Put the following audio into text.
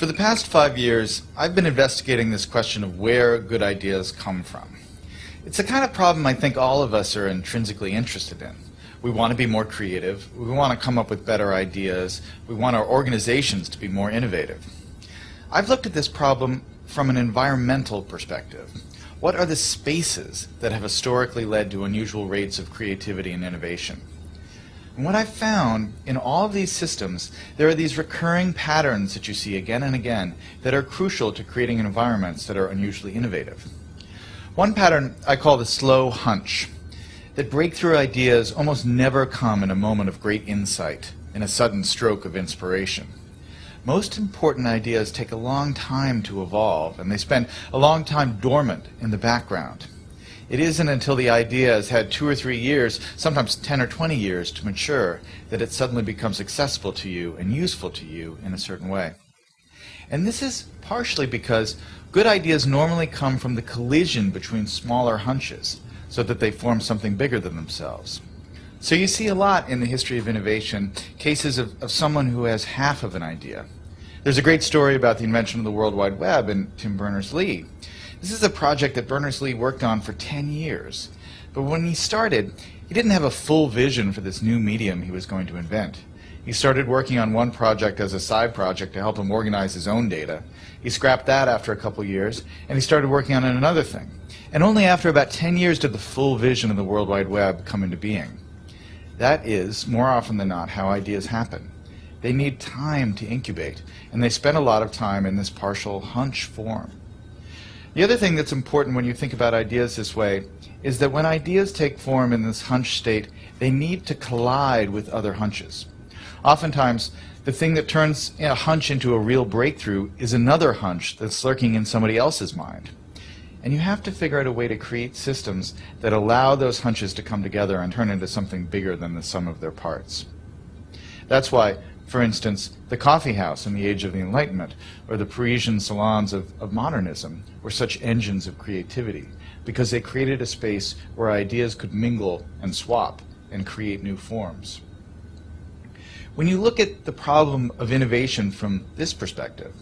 For the past 5 years, I've been investigating this question of where good ideas come from. It's the kind of problem I think all of us are intrinsically interested in. We want to be more creative, we want to come up with better ideas, we want our organizations to be more innovative. I've looked at this problem from an environmental perspective. What are the spaces that have historically led to unusual rates of creativity and innovation? And what I've found in all of these systems, there are these recurring patterns that you see again and again that are crucial to creating environments that are unusually innovative. One pattern I call the slow hunch, that breakthrough ideas almost never come in a moment of great insight, in a sudden stroke of inspiration. Most important ideas take a long time to evolve, and they spend a long time dormant in the background. It isn't until the idea has had 2 or 3 years, sometimes 10 or 20 years to mature, that it suddenly becomes accessible to you and useful to you in a certain way. And this is partially because good ideas normally come from the collision between smaller hunches, so that they form something bigger than themselves. So you see a lot in the history of innovation, cases of someone who has half of an idea. There's a great story about the invention of the World Wide Web in Tim Berners-Lee. This is a project that Berners-Lee worked on for 10 years. But when he started, he didn't have a full vision for this new medium he was going to invent. He started working on one project as a side project to help him organize his own data. He scrapped that after a couple years, and he started working on another thing. And only after about 10 years did the full vision of the World Wide Web come into being. That is, more often than not, how ideas happen. They need time to incubate, and they spend a lot of time in this partial hunch form. The other thing that's important when you think about ideas this way is that when ideas take form in this hunch state, they need to collide with other hunches. Oftentimes, the thing that turns a hunch into a real breakthrough is another hunch that's lurking in somebody else's mind. And you have to figure out a way to create systems that allow those hunches to come together and turn into something bigger than the sum of their parts. That's why, for instance, the coffee house in the age of the Enlightenment, or the Parisian salons of modernism, were such engines of creativity, because they created a space where ideas could mingle and swap and create new forms. When you look at the problem of innovation from this perspective,